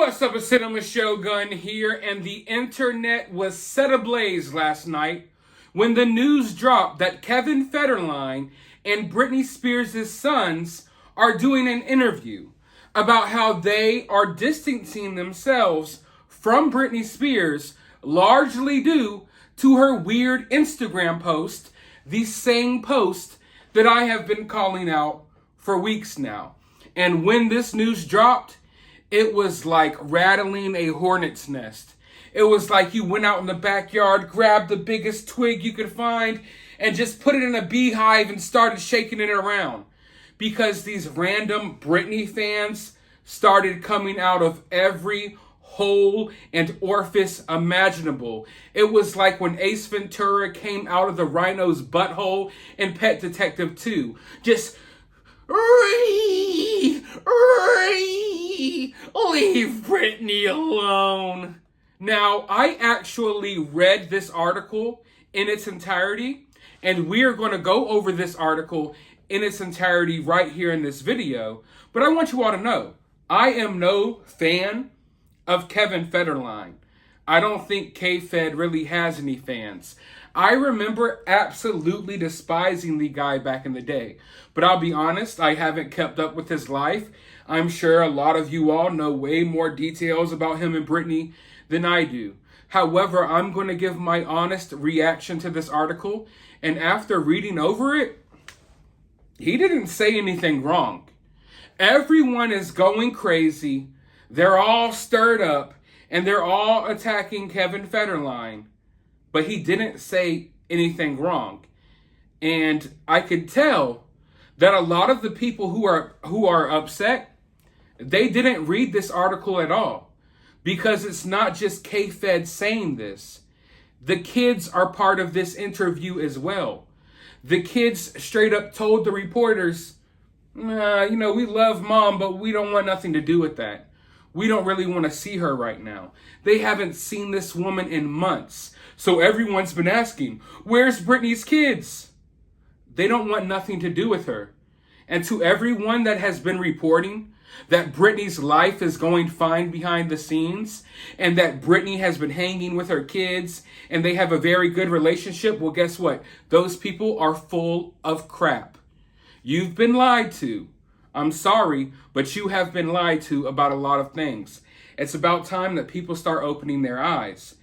What's up, a Cinema Shogun here, and the internet was set ablaze last night when the news dropped that Kevin Federline and Britney Spears' sons are doing an interview about how they are distancing themselves from Britney Spears, largely due to her weird Instagram post, the same post that I have been calling out for weeks now. And when this news dropped, it was like rattling a hornet's nest. It was like you went out in the backyard, grabbed the biggest twig you could find, and just put it in a beehive and started shaking it around. Because these random Britney fans started coming out of every hole and orifice imaginable. It was like when Ace Ventura came out of the rhino's butthole in Pet Detective 2. Just leave Britney alone. Now, I actually read this article in its entirety, and we are going to go over this article in its entirety right here in this video. But I want you all to know, I am no fan of Kevin Federline. I don't think K-Fed really has any fans. I remember absolutely despising the guy back in the day. But I'll be honest, I haven't kept up with his life. I'm sure a lot of you all know way more details about him and Britney than I do. However, I'm going to give my honest reaction to this article. And after reading over it, he didn't say anything wrong. Everyone is going crazy. They're all stirred up. And they're all attacking Kevin Federline. But he didn't say anything wrong. And I could tell that a lot of the people who are upset, they didn't read this article at all. Because it's not just K-Fed saying this. The kids are part of this interview as well. The kids straight up told the reporters, we love mom, but we don't want nothing to do with that. We don't really want to see her right now. They haven't seen this woman in months. So everyone's been asking, where's Britney's kids? They don't want nothing to do with her. And to everyone that has been reporting that Britney's life is going fine behind the scenes and that Britney has been hanging with her kids and they have a very good relationship, well, guess what? Those people are full of crap. You've been lied to. I'm sorry, but you have been lied to about a lot of things. It's about time that people start opening their eyes.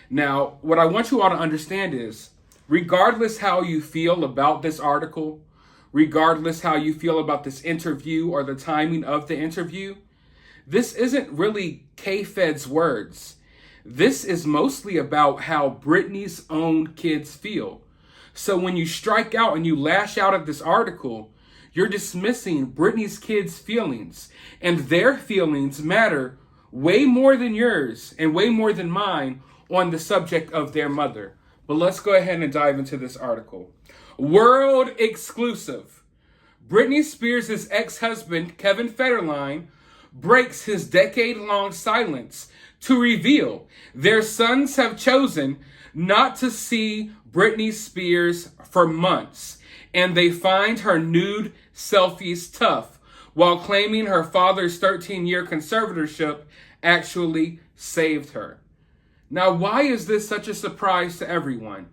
Now, what I want you all to understand is, regardless how you feel about this article, regardless how you feel about this interview or the timing of the interview, this isn't really K-Fed's words. This is mostly about how Britney's own kids feel. So when you strike out and you lash out at this article, you're dismissing Britney's kids' feelings, and their feelings matter way more than yours and way more than mine on the subject of their mother. But let's go ahead and dive into this article. World exclusive. Britney Spears' ex-husband, Kevin Federline, breaks his decade-long silence to reveal their sons have chosen not to see Britney Spears for months, and they find her nude selfies tough, while claiming her father's 13-year conservatorship actually saved her. Now, why is this such a surprise to everyone?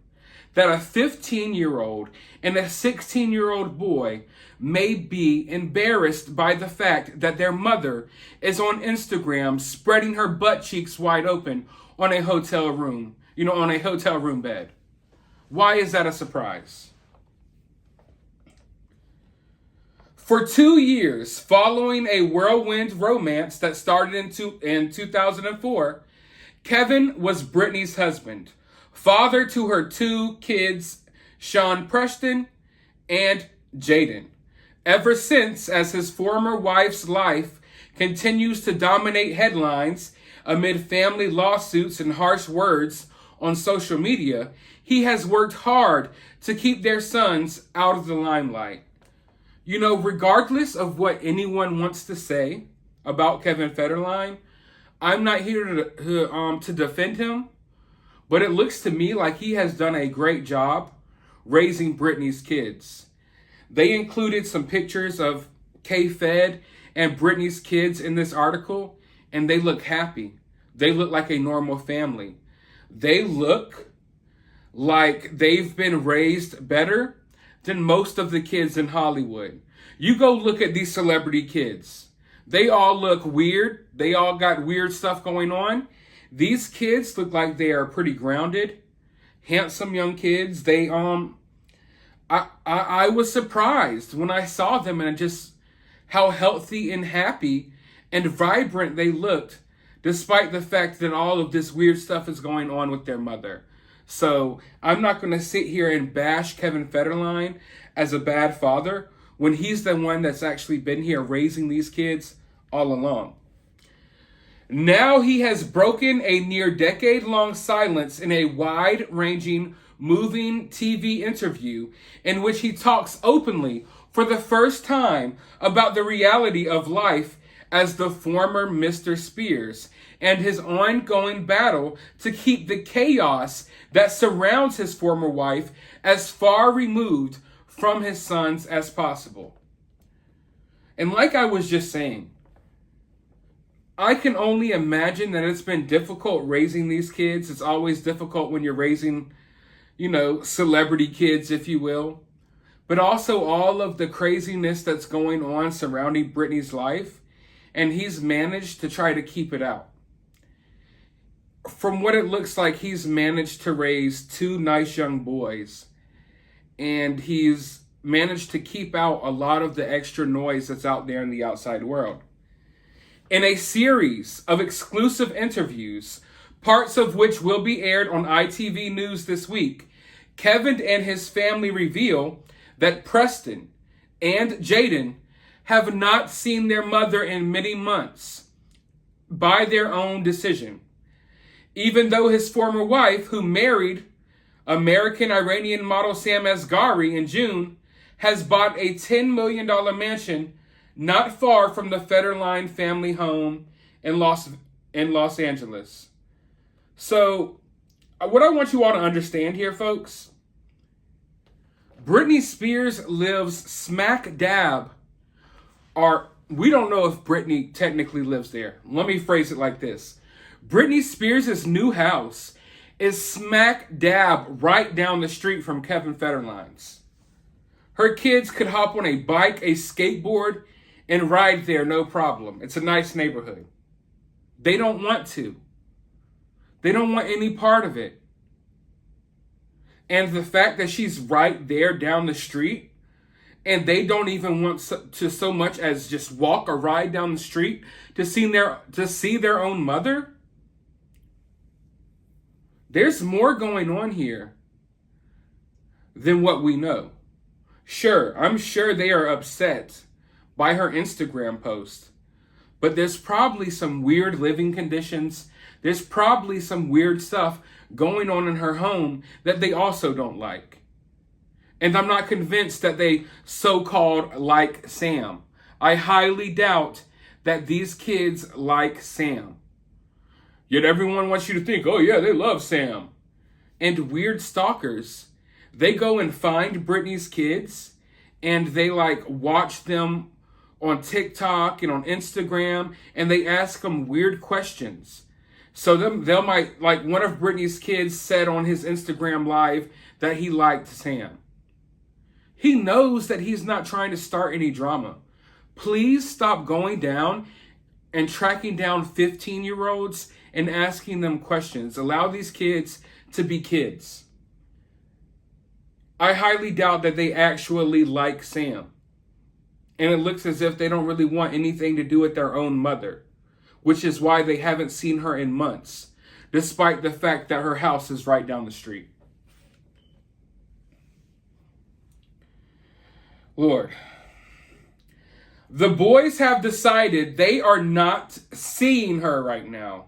That a 15-year-old and a 16-year-old boy may be embarrassed by the fact that their mother is on Instagram spreading her butt cheeks wide open on a hotel room, on a hotel room bed. Why is that a surprise? For 2 years, following a whirlwind romance that started in 2004, Kevin was Britney's husband, father to her 2 kids, Sean Preston and Jaden. Ever since, as his former wife's life continues to dominate headlines amid family lawsuits and harsh words on social media, he has worked hard to keep their sons out of the limelight. Regardless of what anyone wants to say about Kevin Federline, I'm not here to defend him, but it looks to me like he has done a great job raising Britney's kids. They included some pictures of K-Fed and Britney's kids in this article, and they look happy. They look like a normal family. They look like they've been raised better than most of the kids in Hollywood. You go look at these celebrity kids. They all look weird. They all got weird stuff going on. These kids look like they are pretty grounded, handsome young kids. I was surprised when I saw them and just how healthy and happy and vibrant they looked, despite the fact that all of this weird stuff is going on with their mother. So I'm not going to sit here and bash Kevin Federline as a bad father when he's the one that's actually been here raising these kids all along. Now he has broken a near decade-long silence in a wide-ranging, moving TV interview in which he talks openly for the first time about the reality of life as the former Mr. Spears and his ongoing battle to keep the chaos that surrounds his former wife as far removed from his sons as possible. And like I was just saying, I can only imagine that it's been difficult raising these kids. It's always difficult when you're raising, celebrity kids, if you will. But also all of the craziness that's going on surrounding Britney's life. And he's managed to try to keep it out. From what it looks like, he's managed to raise two nice young boys. And he's managed to keep out a lot of the extra noise that's out there in the outside world. In a series of exclusive interviews, parts of which will be aired on ITV News this week, Kevin and his family reveal that Preston and Jaden have not seen their mother in many months by their own decision. Even though his former wife, who married American-Iranian model Sam Asghari in June, has bought a $10 million mansion not far from the Federline family home in Los Angeles. So, what I want you all to understand here, folks, Britney Spears lives smack dab, or we don't know if Britney technically lives there. Let me phrase it like this. Britney Spears' new house is smack dab right down the street from Kevin Federline's. Her kids could hop on a bike, a skateboard, and ride there, no problem. It's a nice neighborhood. They don't want to. They don't want any part of it. And the fact that she's right there down the street, and they don't even want to so much as just walk or ride down the street to see their own mother. There's more going on here than what we know. Sure, I'm sure they are upset by her Instagram post, but there's probably some weird living conditions. There's probably some weird stuff going on in her home that they also don't like. And I'm not convinced that they so-called like Sam. I highly doubt that these kids like Sam. Yet everyone wants you to think, oh yeah, they love Sam. And weird stalkers, they go and find Britney's kids and they watch them on TikTok and on Instagram, and they ask them weird questions. So they'll might, like one of Britney's kids said on his Instagram live that he liked Sam. He knows that he's not trying to start any drama. Please stop going down and tracking down 15-year-olds and asking them questions. Allow these kids to be kids. I highly doubt that they actually like Sam. And it looks as if they don't really want anything to do with their own mother, which is why they haven't seen her in months, despite the fact that her house is right down the street. Lord, the boys have decided they are not seeing her right now.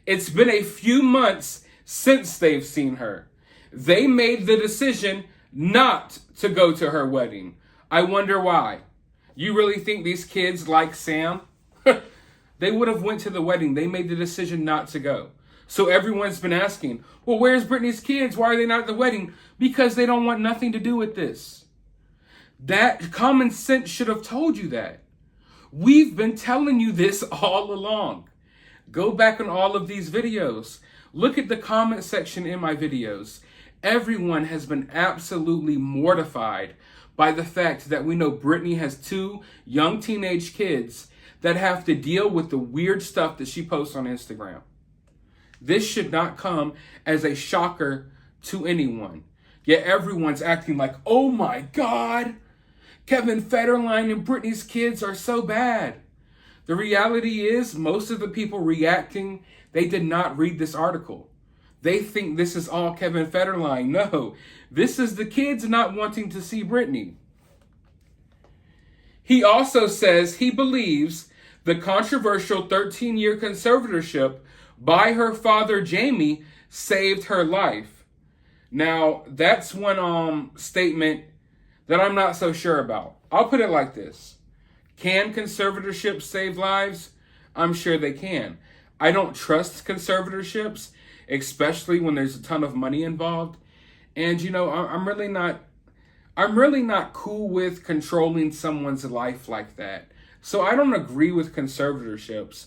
It's been a few months since they've seen her. They made the decision not to go to her wedding. I wonder why. You really think these kids like Sam? They would have went to the wedding. They made the decision not to go. So everyone's been asking, well, where's Britney's kids? Why are they not at the wedding? Because they don't want nothing to do with this. That common sense should have told you that. We've been telling you this all along. Go back on all of these videos. Look at the comment section in my videos. Everyone has been absolutely mortified by the fact that we know Britney has 2 young teenage kids that have to deal with the weird stuff that she posts on Instagram. This should not come as a shocker to anyone. Yet everyone's acting like, oh my God, Kevin Federline and Britney's kids are so bad. The reality is, most of the people reacting, they did not read this article. They think this is all Kevin Federline. No, this is the kids not wanting to see Britney. He also says he believes the controversial 13-year conservatorship by her father, Jamie, saved her life. Now, that's one statement that I'm not so sure about. I'll put it like this. Can conservatorships save lives? I'm sure they can. I don't trust conservatorships, especially when there's a ton of money involved. And I'm really not cool with controlling someone's life like that. So I don't agree with conservatorships,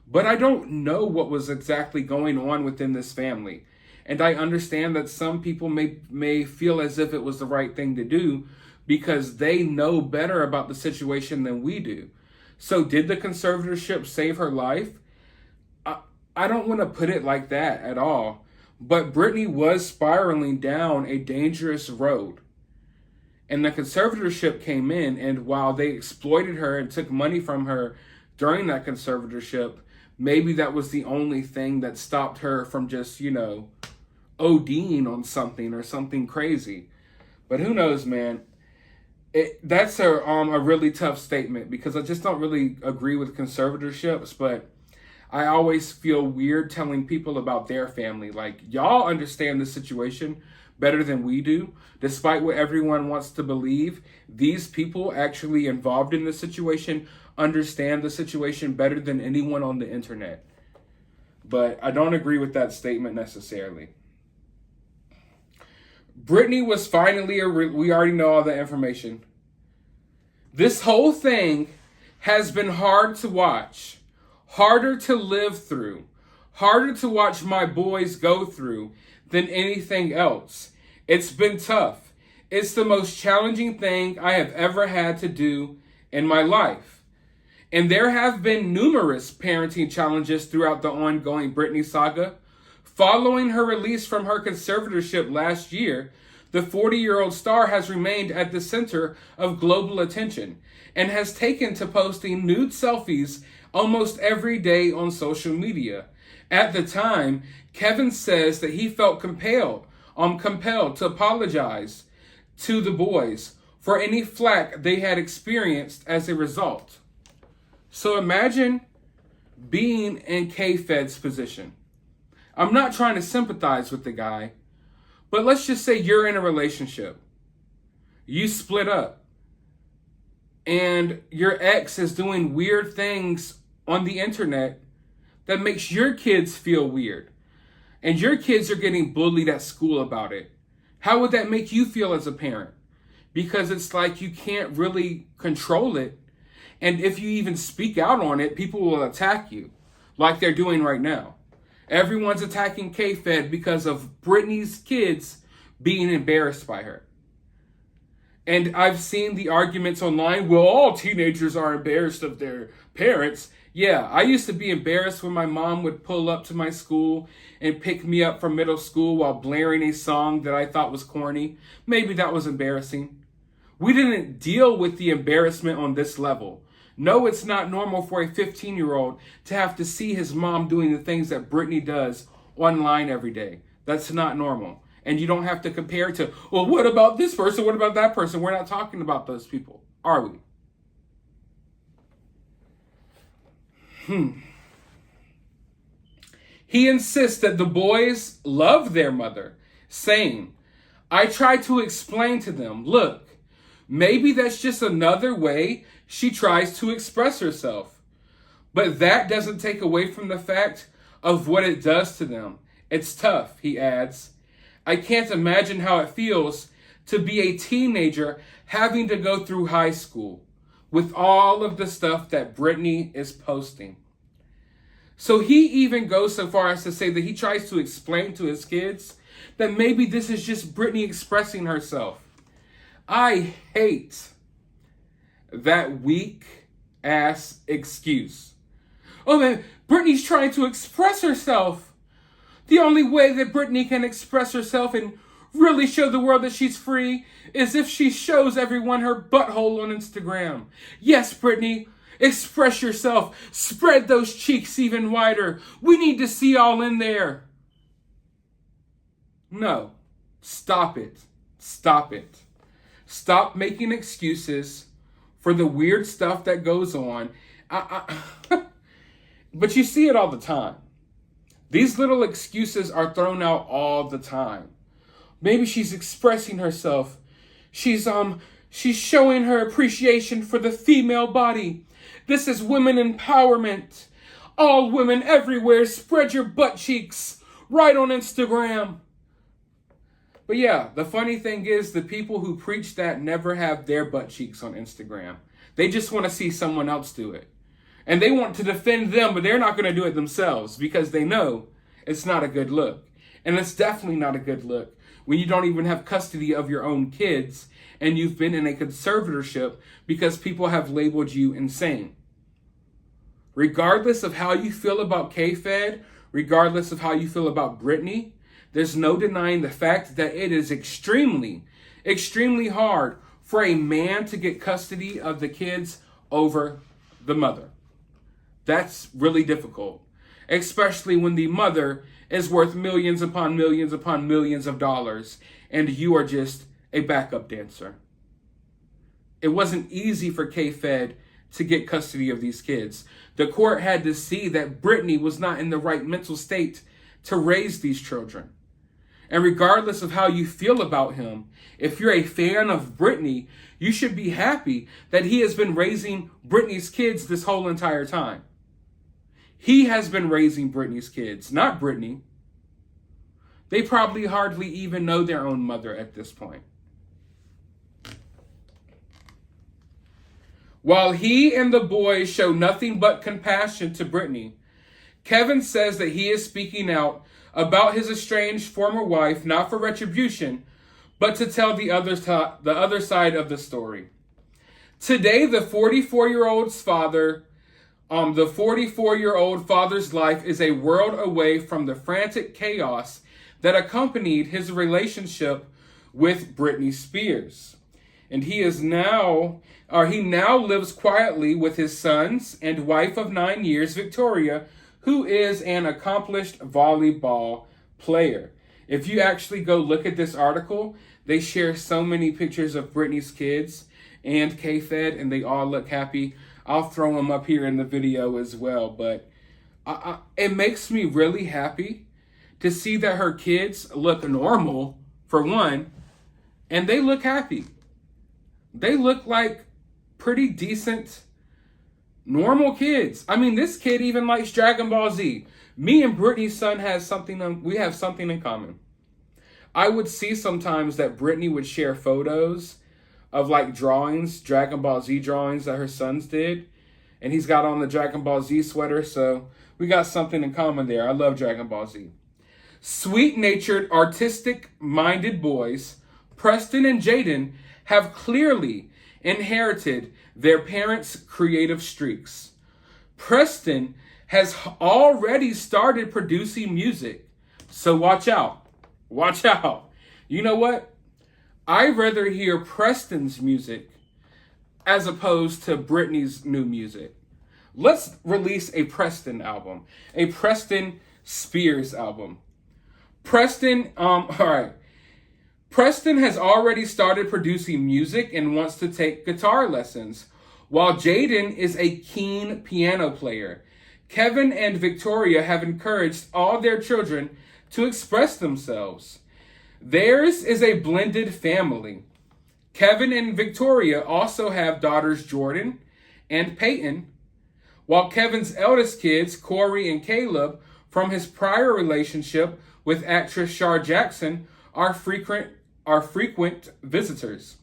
but I don't know what was exactly going on within this family. And I understand that some people may feel as if it was the right thing to do because they know better about the situation than we do. So did the conservatorship save her life? I don't want to put it like that at all. But Britney was spiraling down a dangerous road. And the conservatorship came in, and while they exploited her and took money from her during that conservatorship, maybe that was the only thing that stopped her from just, ODing on something or something crazy. But who knows, man? That's a really tough statement because I just don't really agree with conservatorships, but I always feel weird telling people about their family. Like, y'all understand the situation better than we do. Despite what everyone wants to believe, these people actually involved in the situation understand the situation better than anyone on the internet. But I don't agree with that statement necessarily. Britney was finally we already know all the information. This whole thing has been hard to watch, harder to live through, harder to watch my boys go through than anything else. It's been tough. It's the most challenging thing I have ever had to do in my life. And there have been numerous parenting challenges throughout the ongoing Britney saga. Following her release from her conservatorship last year, the 40-year-old star has remained at the center of global attention and has taken to posting nude selfies almost every day on social media. At the time, Kevin says that he felt compelled to apologize to the boys for any flack they had experienced as a result. So imagine being in K-Fed's position. I'm not trying to sympathize with the guy, but let's just say you're in a relationship. You split up, and your ex is doing weird things on the internet that makes your kids feel weird. And your kids are getting bullied at school about it. How would that make you feel as a parent? Because it's like you can't really control it. And if you even speak out on it, people will attack you like they're doing right now. Everyone's attacking K-Fed because of Britney's kids being embarrassed by her. And I've seen the arguments online, well, all teenagers are embarrassed of their parents. Yeah, I used to be embarrassed when my mom would pull up to my school and pick me up from middle school while blaring a song that I thought was corny. Maybe that was embarrassing. We didn't deal with the embarrassment on this level. No, it's not normal for a 15-year-old to have to see his mom doing the things that Britney does online every day. That's not normal. And you don't have to compare it to, well, what about this person? What about that person? We're not talking about those people, are we? He insists that the boys love their mother, saying, I try to explain to them, look, maybe that's just another way she tries to express herself. But that doesn't take away from the fact of what it does to them. It's tough, he adds. I can't imagine how it feels to be a teenager having to go through high school with all of the stuff that Britney is posting. So he even goes so far as to say that he tries to explain to his kids that maybe this is just Britney expressing herself. I hate that weak ass excuse. Oh man, Britney's trying to express herself. The only way that Britney can express herself and really show the world that she's free is if she shows everyone her butthole on Instagram. Yes, Britney, express yourself. Spread those cheeks even wider. We need to see all in there. No, stop it. Stop it. Stop making excuses for the weird stuff that goes on. But you see it all the time. These little excuses are thrown out all the time. Maybe she's expressing herself. She's showing her appreciation for the female body. This is women empowerment. All women everywhere, spread your butt cheeks right on Instagram. But yeah, the funny thing is the people who preach that never have their butt cheeks on Instagram. They just want to see someone else do it. And they want to defend them, but they're not going to do it themselves because they know it's not a good look. And it's definitely not a good look when you don't even have custody of your own kids and you've been in a conservatorship because people have labeled you insane. Regardless of how you feel about K-Fed, regardless of how you feel about Britney, there's no denying the fact that it is extremely, extremely hard for a man to get custody of the kids over the mother. That's really difficult, especially when the mother is worth millions upon millions upon millions of dollars and you are just a backup dancer. It wasn't easy for K-Fed to get custody of these kids. The court had to see that Britney was not in the right mental state to raise these children. And regardless of how you feel about him, if you're a fan of Britney, you should be happy that he has been raising Britney's kids this whole entire time. He has been raising Britney's kids, not Britney. They probably hardly even know their own mother at this point. While he and the boys show nothing but compassion to Britney, Kevin says that he is speaking out about his estranged former wife, not for retribution, but to tell the other side of the story. Today, the 44-year-old father's life is a world away from the frantic chaos that accompanied his relationship with Britney Spears. And he now lives quietly with his sons and wife of 9 years, Victoria, who is an accomplished volleyball player. If you actually go look at this article, they share so many pictures of Britney's kids and K-Fed, and they all look happy. I'll throw them up here in the video as well. But it makes me really happy to see that her kids look normal, for one, and they look happy. They look like pretty decent, normal kids. I mean, this kid even likes Dragon Ball Z. Me and Britney's son we have something in common. I would see sometimes that Britney would share photos of like drawings, Dragon Ball Z drawings that her sons did. And he's got on the Dragon Ball Z sweater, so we got something in common there. I love Dragon Ball Z. Sweet-natured, artistic-minded boys, Preston and Jaden, have clearly inherited their parents' creative streaks. Preston has already started producing music, so watch out. Watch out. You know what? I'd rather hear Preston's music as opposed to Britney's new music. Let's release a Preston album, a Preston Spears album. Preston has already started producing music and wants to take guitar lessons, while Jaden is a keen piano player. Kevin and Victoria have encouraged all their children to express themselves. Theirs is a blended family. Kevin and Victoria also have daughters Jordan and Peyton, while Kevin's eldest kids, Corey and Caleb, from his prior relationship with actress Shar Jackson, are frequent visitors.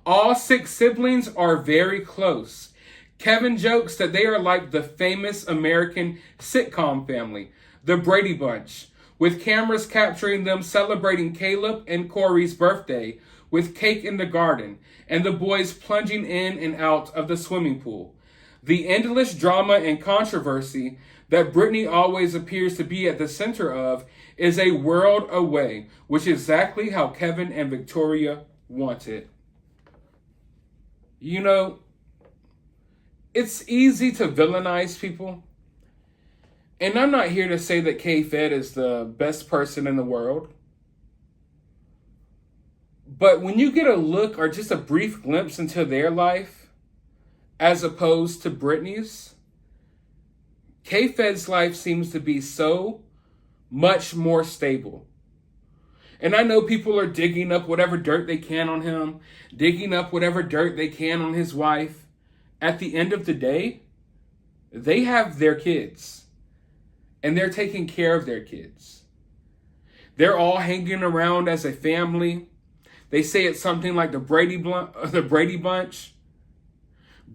All 6 siblings are very close. Kevin jokes that they are like the famous American sitcom family, the Brady Bunch, with cameras capturing them celebrating Caleb and Corey's birthday with cake in the garden and the boys plunging in and out of the swimming pool. The endless drama and controversy that Britney always appears to be at the center of is a world away, which is exactly how Kevin and Victoria want it. You know, it's easy to villainize people. And I'm not here to say that K-Fed is the best person in the world. But when you get a look or just a brief glimpse into their life, as opposed to Britney's, K-Fed's life seems to be so much more stable. And I know people are digging up whatever dirt they can on him, digging up whatever dirt they can on his wife. At the end of the day, they have their kids. And they're taking care of their kids. They're all hanging around as a family. They say it's something like the Brady Bunch.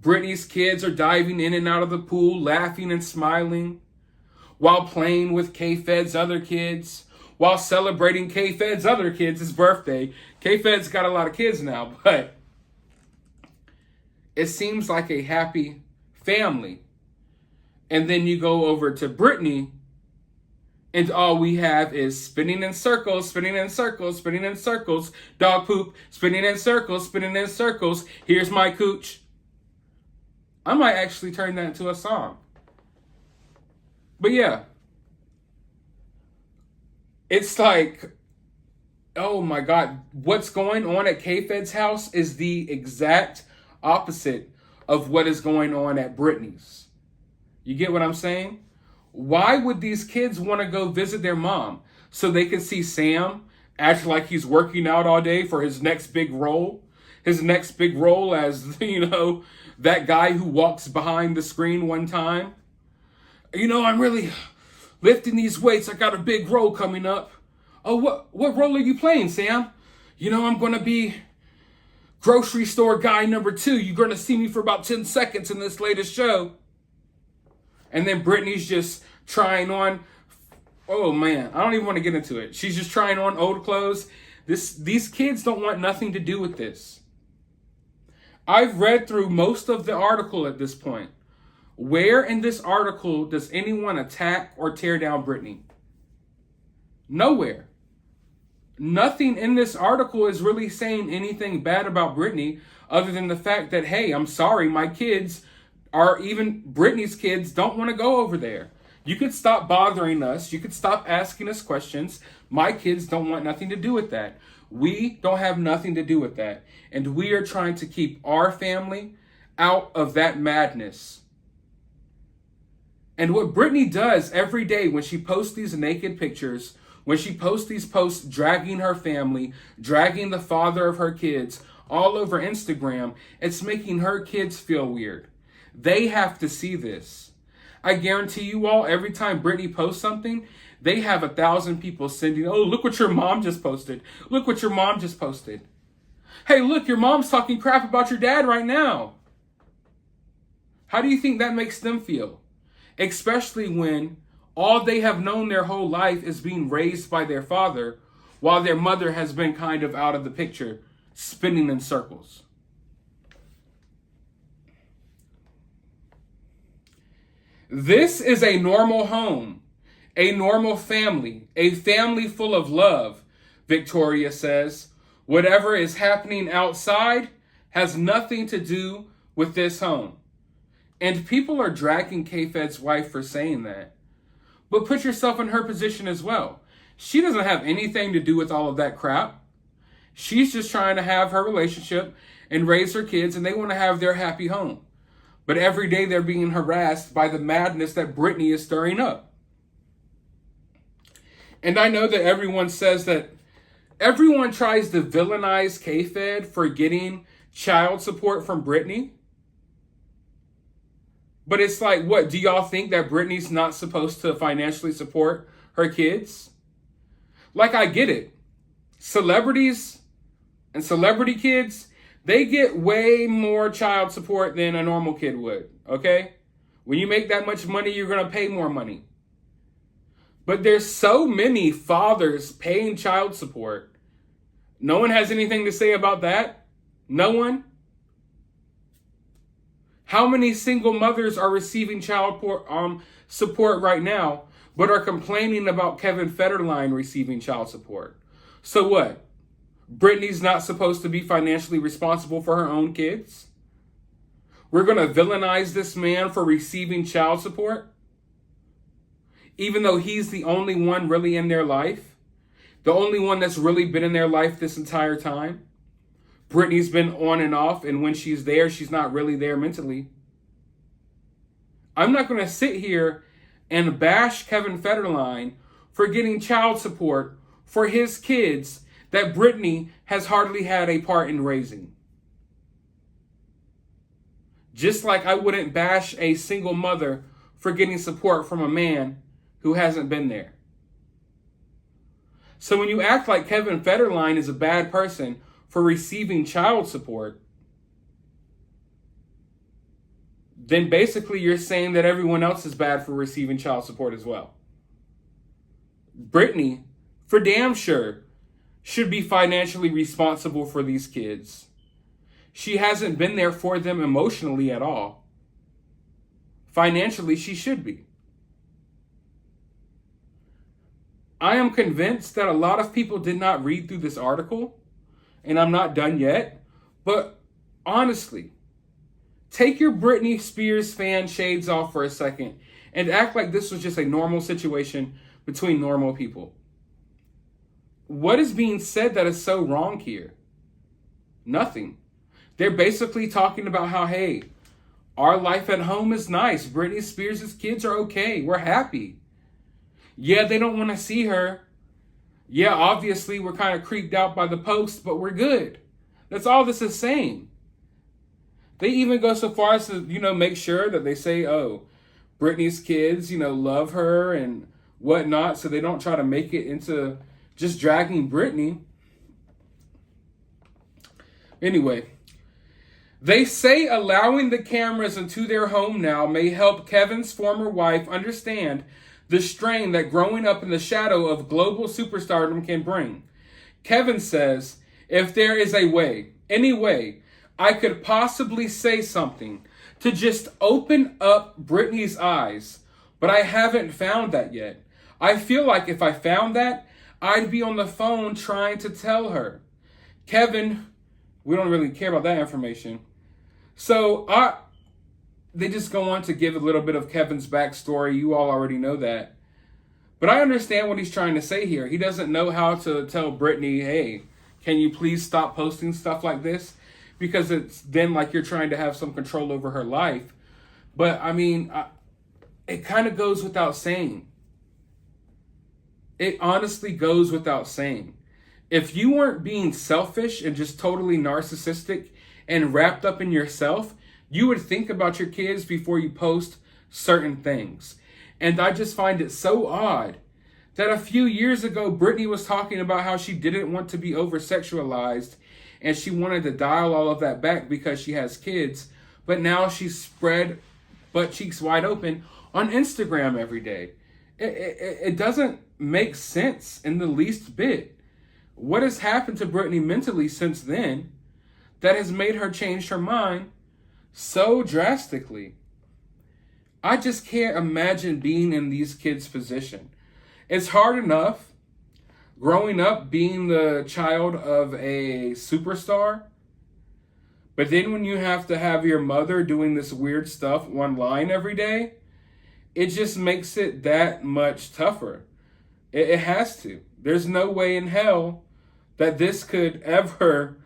Britney's kids are diving in and out of the pool, laughing and smiling, while playing with K-Fed's other kids, while celebrating K-Fed's other kids' birthday. K-Fed's got a lot of kids now, but it seems like a happy family. And then you go over to Britney, and all we have is spinning in circles, spinning in circles, spinning in circles, dog poop, spinning in circles, spinning in circles, here's my cooch. I might actually turn that into a song. But yeah, it's like, oh my God, what's going on at K-Fed's house is the exact opposite of what is going on at Britney's. You get what I'm saying? Why would these kids want to go visit their mom? So they can see Sam act like he's working out all day for his next big role? His next big role as, that guy who walks behind the screen one time. I'm really lifting these weights. I got a big role coming up. Oh, what role are you playing, Sam? I'm going to be grocery store guy number 2. You're going to see me for about 10 seconds in this latest show. And then Britney's just trying on, oh man, I don't even want to get into it. She's just trying on old clothes. These kids don't want nothing to do with this. I've read through most of the article at this point. Where in this article does anyone attack or tear down Britney? Nowhere. Nothing in this article is really saying anything bad about Britney other than the fact that, hey, I'm sorry, my kids, or even Britney's kids, don't want to go over there. You could stop bothering us. You could stop asking us questions. My kids don't want nothing to do with that. We don't have nothing to do with that. And we are trying to keep our family out of that madness. And what Britney does every day when she posts these naked pictures, when she posts these posts dragging her family, dragging the father of her kids all over Instagram, it's making her kids feel weird. They have to see this. I guarantee you all, every time Britney posts something, they have 1,000 people sending, oh, look what your mom just posted. Look what your mom just posted. Hey, look, your mom's talking crap about your dad right now. How do you think that makes them feel? Especially when all they have known their whole life is being raised by their father, while their mother has been kind of out of the picture, spinning in circles. This is a normal home, a normal family, a family full of love, Victoria says. Whatever is happening outside has nothing to do with this home. And people are dragging K-Fed's wife for saying that. But put yourself in her position as well. She doesn't have anything to do with all of that crap. She's just trying to have her relationship and raise her kids, and they want to have their happy home. But every day they're being harassed by the madness that Britney is stirring up. And I know that everyone says that everyone tries to villainize K-Fed for getting child support from Britney. But it's like, what, do y'all think that Britney's not supposed to financially support her kids? Like, I get it. Celebrities and celebrity kids, they get way more child support than a normal kid would. okay? When you make that much money, you're going to pay more money. But there's so many fathers paying child support. No one has anything to say about that? No one? How many single mothers are receiving child support right now, but are complaining about Kevin Federline receiving child support? So what? Britney's not supposed to be financially responsible for her own kids? We're going to villainize this man for receiving child support? Even though he's the only one really in their life? The only one that's really been in their life this entire time? Britney's been on and off, and when she's there, she's not really there mentally. I'm not going to sit here and bash Kevin Federline for getting child support for his kids that Britney has hardly had a part in raising. Just like I wouldn't bash a single mother for getting support from a man who hasn't been there. So when you act like Kevin Federline is a bad person for receiving child support, then basically you're saying that everyone else is bad for receiving child support as well. Britney, for damn sure, should be financially responsible for these kids. She hasn't been there for them emotionally at all. Financially, she should be. I am convinced that a lot of people did not read through this article, and I'm not done yet, but honestly, take your Britney Spears fan shades off for a second and act like this was just a normal situation between normal people. What is being said that is so wrong here? Nothing. They're basically talking about how, hey, our life at home is nice. Britney Spears' kids are okay. We're happy. Yeah, they don't want to see her. Yeah, obviously we're kind of creeped out by the post, but we're good. That's all this is saying. They even go so far as to, make sure that they say, oh, Britney's kids, love her and whatnot, so they don't try to make it into just dragging Britney. Anyway, they say allowing the cameras into their home now may help Kevin's former wife understand the strain that growing up in the shadow of global superstardom can bring. Kevin says, if there is a way, any way, I could possibly say something to just open up Britney's eyes, but I haven't found that yet. I feel like if I found that, I'd be on the phone trying to tell her. Kevin, we don't really care about that information. So they just go on to give a little bit of Kevin's backstory. You all already know that. But I understand what he's trying to say here. He doesn't know how to tell Britney, hey, can you please stop posting stuff like this? Because it's then like you're trying to have some control over her life. But I mean, it kind of goes without saying. It honestly goes without saying. If you weren't being selfish and just totally narcissistic and wrapped up in yourself, you would think about your kids before you post certain things. And I just find it so odd that a few years ago, Britney was talking about how she didn't want to be over-sexualized and she wanted to dial all of that back because she has kids. But now she's spread butt cheeks wide open on Instagram every day. It doesn't make sense in the least bit. What has happened to Britney mentally since then that has made her change her mind so drastically? I just can't imagine being in these kids' position. It's hard enough growing up being the child of a superstar, but then when you have to have your mother doing this weird stuff online every day, it just makes it that much tougher. It has to. There's no way in hell that this could ever,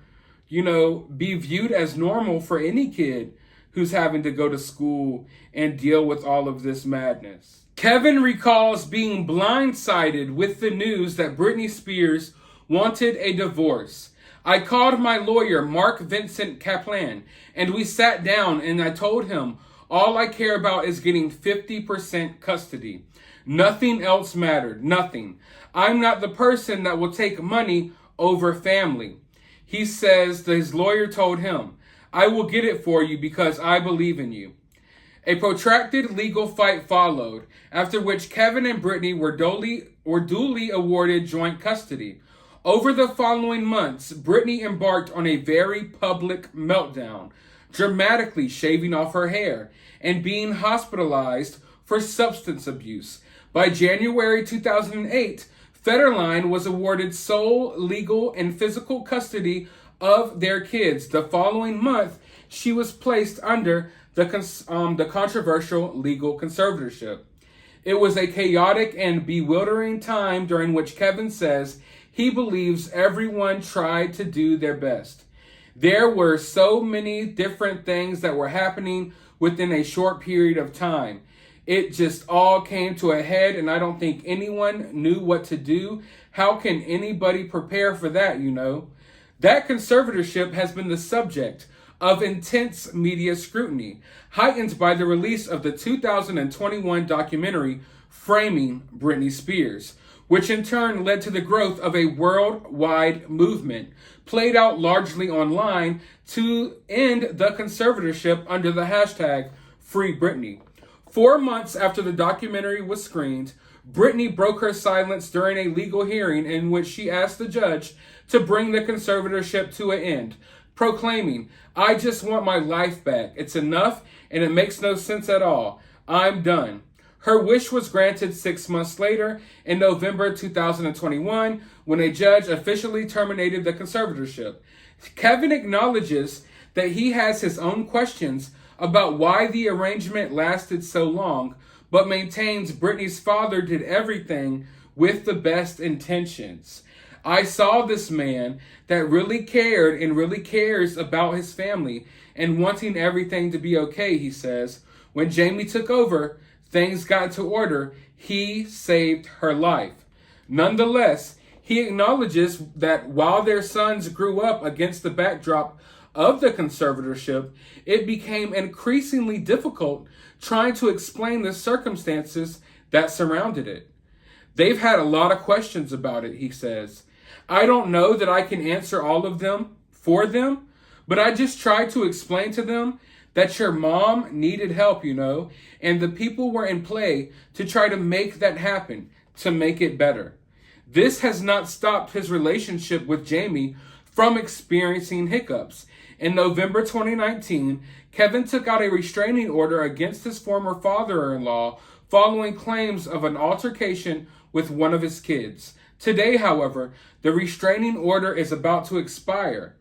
be viewed as normal for any kid who's having to go to school and deal with all of this madness. Kevin recalls being blindsided with the news that Britney Spears wanted a divorce. I called my lawyer, Mark Vincent Kaplan, and we sat down and I told him, all I care about is getting 50% custody. Nothing else mattered. Nothing. I'm not the person that will take money over family. He says that his lawyer told him, I will get it for you because I believe in you. A protracted legal fight followed, after which Kevin and Britney were duly awarded joint custody. Over the following months, Britney embarked on a very public meltdown, dramatically shaving off her hair and being hospitalized for substance abuse. By January 2008, Federline was awarded sole legal and physical custody of their kids. The following month, she was placed under the controversial legal conservatorship. It was a chaotic and bewildering time during which Kevin says he believes everyone tried to do their best. There were so many different things that were happening within a short period of time. It just all came to a head, and I don't think anyone knew what to do. How can anybody prepare for that, you know? That conservatorship has been the subject of intense media scrutiny, heightened by the release of the 2021 documentary Framing Britney Spears, which in turn led to the growth of a worldwide movement, played out largely online to end the conservatorship under the hashtag Free Britney. 4 months after the documentary was screened, Britney broke her silence during a legal hearing in which she asked the judge to bring the conservatorship to an end, proclaiming, "I just want my life back. It's enough, and it makes no sense at all. I'm done." Her wish was granted 6 months later, in November 2021, when a judge officially terminated the conservatorship. Kevin acknowledges that he has his own questions about why the arrangement lasted so long, but maintains Britney's father did everything with the best intentions. "I saw this man that really cared and really cares about his family and wanting everything to be okay," he says. "When Jamie took over, things got into order. He saved her life." Nonetheless, he acknowledges that while their sons grew up against the backdrop of the conservatorship, it became increasingly difficult trying to explain the circumstances that surrounded it. "They've had a lot of questions about it," he says. "I don't know that I can answer all of them for them, but I just tried to explain to them that your mom needed help, you know, and the people were in play to try to make that happen, to make it better." This has not stopped his relationship with Jamie from experiencing hiccups. In November 2019, Kevin took out a restraining order against his former father-in-law following claims of an altercation with one of his kids. Today, however, the restraining order is about to expire.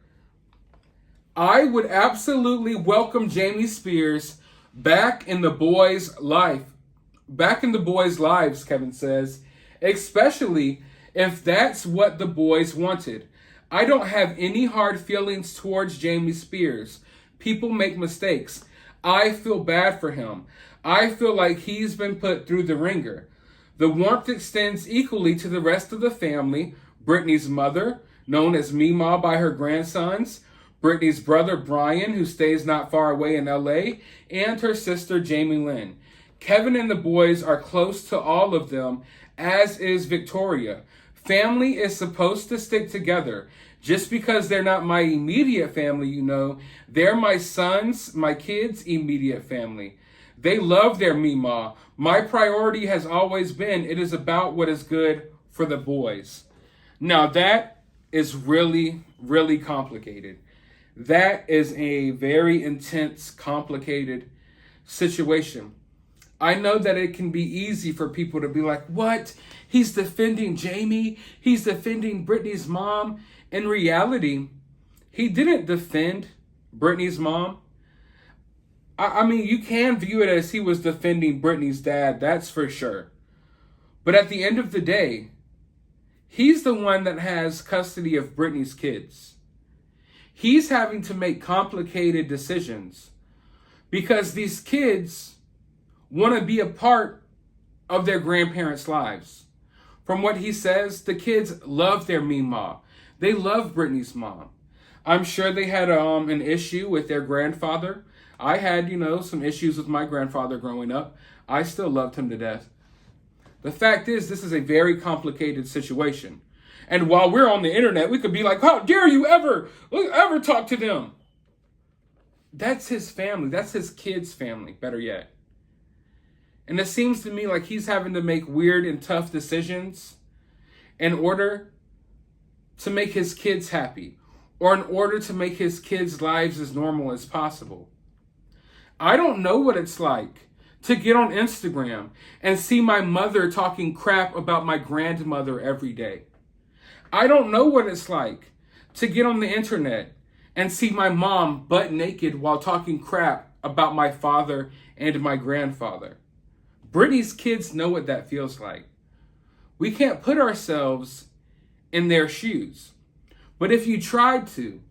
"I would absolutely welcome Jamie Spears back in the boys' lives, Kevin says, especially if that's what the boys wanted. I don't have any hard feelings towards Jamie Spears. People make mistakes. I feel bad for him. I feel like he's been put through the ringer. The warmth extends equally to the rest of the family, Britney's mother, known as Meemaw by her grandsons, Britney's brother Brian, who stays not far away in LA, and her sister Jamie Lynn. Kevin and the boys are close to all of them, as is Victoria. Family is supposed to stick together. Just because they're not my immediate family, you know, they're my sons, my kids' immediate family. They love their Meemaw. My priority has always been, it is about what is good for the boys." Now that is really, really complicated. That is a very intense, complicated situation. I know that it can be easy for people to be like, "What? He's defending Jamie? He's defending Britney's mom?" In reality, he didn't defend Britney's mom. I mean, you can view it as he was defending Britney's dad, that's for sure. But at the end of the day, he's the one that has custody of Britney's kids. He's having to make complicated decisions because these kids want to be a part of their grandparents' lives. From what he says, the kids love their Meemaw. They love Britney's mom. I'm sure they had an issue with their grandfather. I had, some issues with my grandfather growing up. I still loved him to death. The fact is, this is a very complicated situation. And while we're on the internet, we could be like, "How dare you ever talk to them?" That's his family. That's his kids' family, better yet. And it seems to me like he's having to make weird and tough decisions in order to make his kids happy, or in order to make his kids' lives as normal as possible. I don't know what it's like to get on Instagram and see my mother talking crap about my grandmother every day. I don't know what it's like to get on the internet and see my mom butt naked while talking crap about my father and my grandfather. Britney's kids know what that feels like. We can't put ourselves in their shoes. But if you tried to,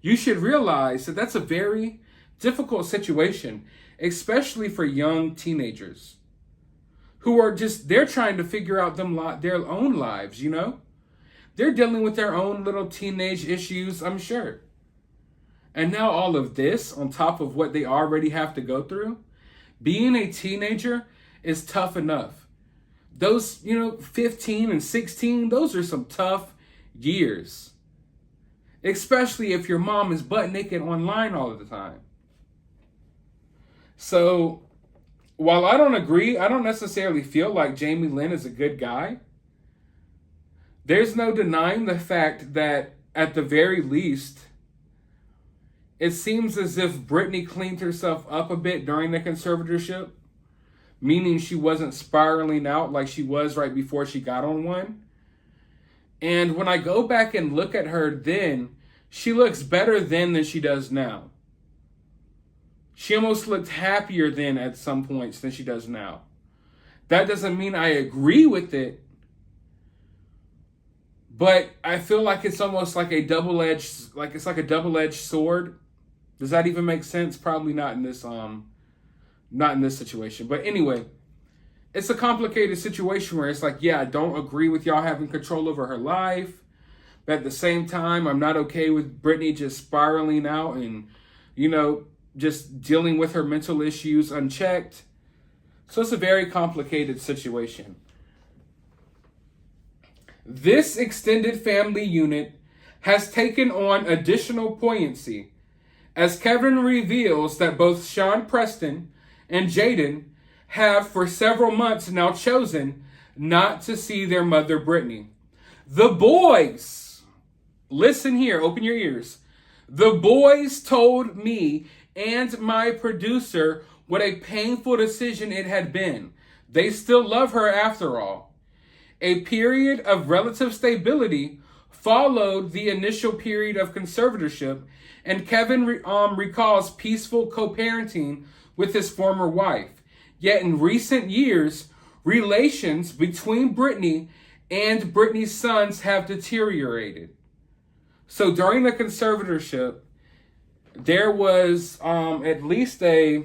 you should realize that that's a very difficult situation, especially for young teenagers who are they're trying to figure out their own lives, you know? They're dealing with their own little teenage issues, I'm sure. And now all of this on top of what they already have to go through, being a teenager is tough enough. Those, 15 and 16, those are some tough years. Especially if your mom is butt naked online all of the time. So, while I don't agree, I don't necessarily feel like Jamie Lynn is a good guy. There's no denying the fact that, at the very least, it seems as if Britney cleaned herself up a bit during the conservatorship, meaning she wasn't spiraling out like she was right before she got on one. And when I go back and look at her then, she looks better then than she does now. She almost looked happier then at some points than she does now. That doesn't mean I agree with it, but I feel like it's almost like a double-edged sword. Does that even make sense? Probably not in this situation. But anyway, it's a complicated situation where it's like, yeah, I don't agree with y'all having control over her life. But at the same time, I'm not okay with Britney just spiraling out and, just dealing with her mental issues unchecked. So it's a very complicated situation. This extended family unit has taken on additional poignancy as Kevin reveals that both Sean Preston and Jaden have for several months now chosen not to see their mother Britney. The boys, listen here, open your ears. The boys told me and my producer what a painful decision it had been. They still love her after all. A period of relative stability followed the initial period of conservatorship, and Kevin recalls peaceful co-parenting with his former wife. Yet in recent years, relations between Britney and Britney's sons have deteriorated. So during the conservatorship, there was at least a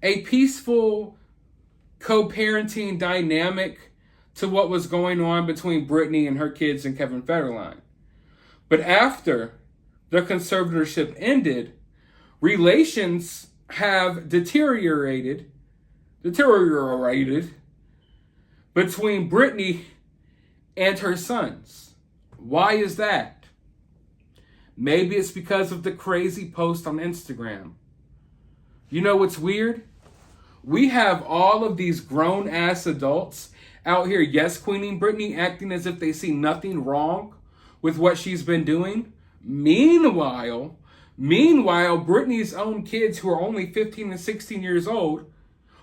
peaceful co-parenting dynamic to what was going on between Britney and her kids and Kevin Federline. But after the conservatorship ended, relations have deteriorated between Britney and her sons. Why is that? Maybe it's because of the crazy post on Instagram. You know what's weird? We have all of these grown-ass adults out here yes-queening Britney, acting as if they see nothing wrong with what she's been doing. Meanwhile, Britney's own kids, who are only 15 and 16 years old,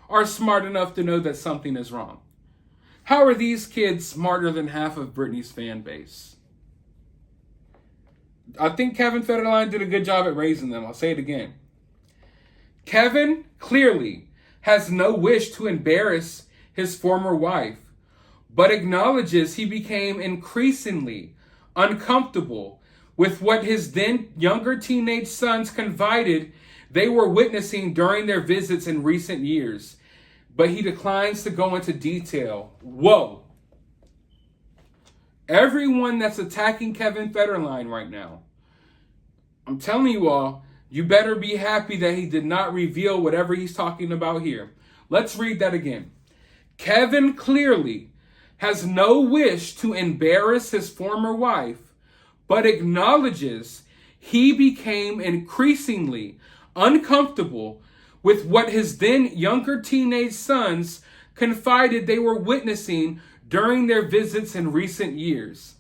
are smart enough to know that something is wrong. How are these kids smarter than half of Britney's fan base? I think Kevin Federline did a good job at raising them. I'll say it again. Kevin clearly has no wish to embarrass his former wife, but acknowledges he became increasingly uncomfortable with what his then younger teenage sons confided they were witnessing during their visits in recent years. But he declines to go into detail. Whoa. Everyone that's attacking Kevin Federline right now, I'm telling you all, you better be happy that he did not reveal whatever he's talking about here. Let's read that again. Kevin clearly has no wish to embarrass his former wife, but acknowledges he became increasingly uncomfortable with what his then younger teenage sons confided they were witnessing during their visits in recent years.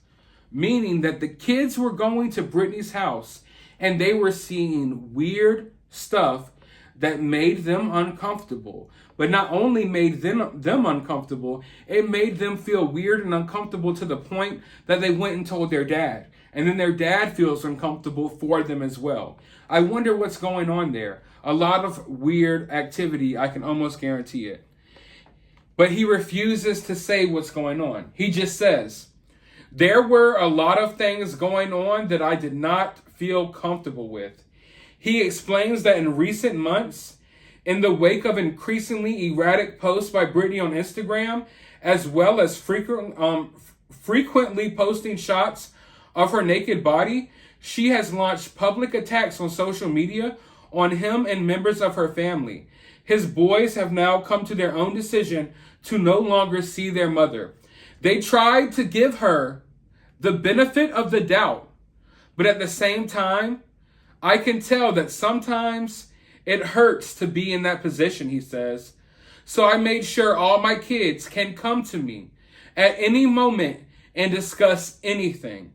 Meaning that the kids were going to Britney's house and they were seeing weird stuff that made them uncomfortable. But not only made them uncomfortable, it made them feel weird and uncomfortable to the point that they went and told their dad. And then their dad feels uncomfortable for them as well. I wonder what's going on there. A lot of weird activity, I can almost guarantee it. But he refuses to say what's going on. He just says, there were a lot of things going on that I did not feel comfortable with. He explains that in recent months, in the wake of increasingly erratic posts by Britney on Instagram, as well as frequently posting shots of her naked body, she has launched public attacks on social media on him and members of her family. His boys have now come to their own decision to no longer see their mother. They tried to give her the benefit of the doubt, but at the same time, I can tell that sometimes it hurts to be in that position, he says. So I made sure all my kids can come to me at any moment and discuss anything.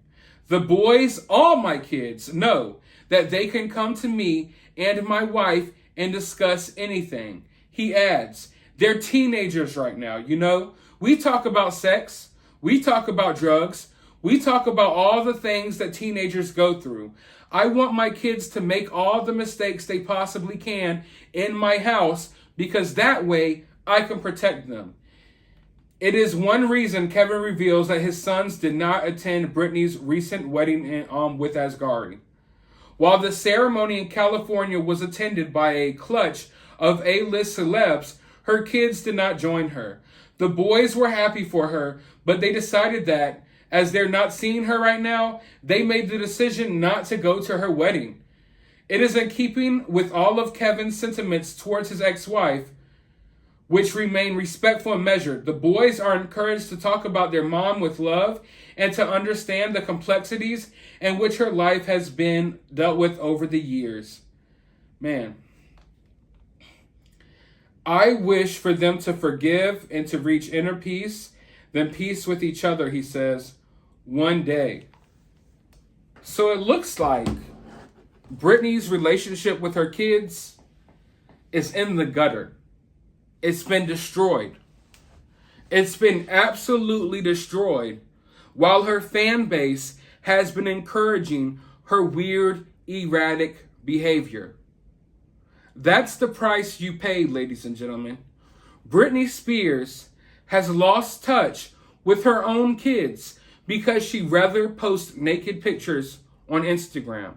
The boys, all my kids, know that they can come to me and my wife and discuss anything. He adds, they're teenagers right now, you know? We talk about sex. We talk about drugs. We talk about all the things that teenagers go through. I want my kids to make all the mistakes they possibly can in my house because that way I can protect them. It is one reason Kevin reveals that his sons did not attend Britney's recent wedding with Asghari. While the ceremony in California was attended by a clutch of A-list celebs, her kids did not join her. The boys were happy for her, but they decided that, as they're not seeing her right now, they made the decision not to go to her wedding. It is in keeping with all of Kevin's sentiments towards his ex-wife, which remain respectful and measured. The boys are encouraged to talk about their mom with love and to understand the complexities in which her life has been dealt with over the years. Man, I wish for them to forgive and to reach inner peace, then peace with each other, he says, one day. So it looks like Britney's relationship with her kids is in the gutter. It's been destroyed. It's been absolutely destroyed, while her fan base has been encouraging her weird, erratic behavior. That's the price you pay, ladies and gentlemen. Britney Spears has lost touch with her own kids because she rather posts naked pictures on Instagram.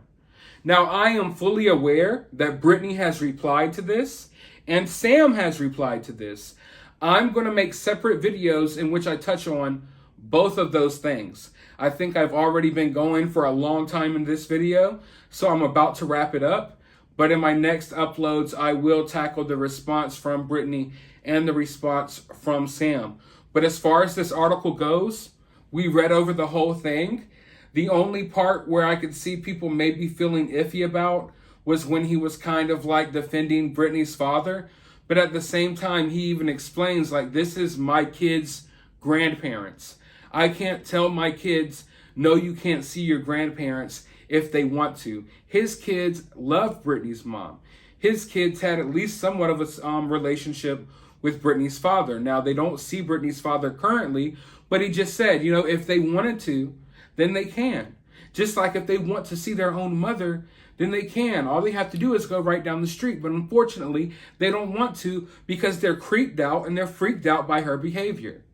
Now, I am fully aware that Britney has replied to this, and Sam has replied to this. I'm going to make separate videos in which I touch on both of those things. I think I've already been going for a long time in this video, so I'm about to wrap it up. But in my next uploads, I will tackle the response from Britney and the response from Sam. But as far as this article goes, we read over the whole thing. The only part where I could see people maybe feeling iffy about was when he was kind of like defending Britney's father. But at the same time, he even explains, like, this is my kids' grandparents. I can't tell my kids, no, you can't see your grandparents if they want to. His kids love Britney's mom. His kids had at least somewhat of a relationship with Britney's father. Now, they don't see Britney's father currently, but he just said, you know, if they wanted to, then they can. Just like if they want to see their own mother, then they can. All they have to do is go right down the street. But unfortunately, they don't want to because they're creeped out and they're freaked out by her behavior.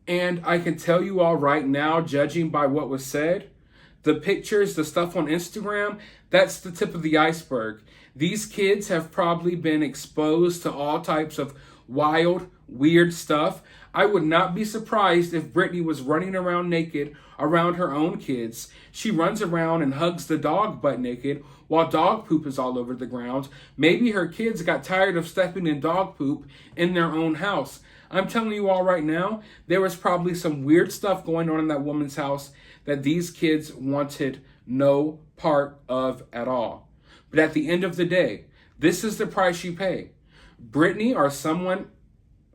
And I can tell you all right now, judging by what was said, the pictures, the stuff on Instagram, that's the tip of the iceberg. These kids have probably been exposed to all types of wild, weird stuff. I would not be surprised if Britney was running around naked around her own kids. She runs around and hugs the dog butt naked while dog poop is all over the ground. Maybe her kids got tired of stepping in dog poop in their own house. I'm telling you all right now, there was probably some weird stuff going on in that woman's house that these kids wanted no part of at all. But at the end of the day, This is the price you pay. Britney, or someone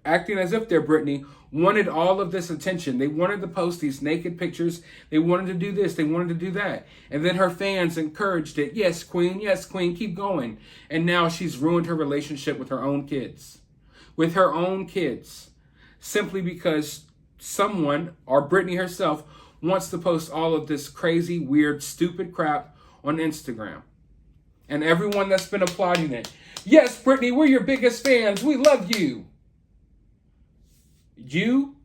acting as if they're Britney, wanted all of this attention. They wanted to post these naked pictures. They wanted to do this. They wanted to do that. And then her fans encouraged it. Yes, queen, keep going. And now she's ruined her relationship with her own kids. With her own kids. Simply because someone, or Britney herself, wants to post all of this crazy, weird, stupid crap on Instagram. And everyone that's been applauding it. Yes, Britney, we're your biggest fans. We love you. You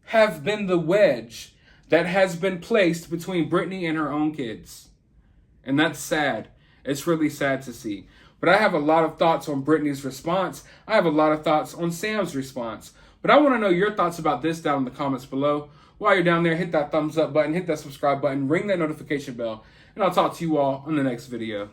have been the wedge that has been placed between Britney and her own kids. And that's sad. It's really sad to see. But I have a lot of thoughts on Britney's response. I have a lot of thoughts on Sam's response. But I want to know your thoughts about this down in the comments below. While you're down there, hit that thumbs up button, hit that subscribe button, ring that notification bell, and I'll talk to you all on the next video.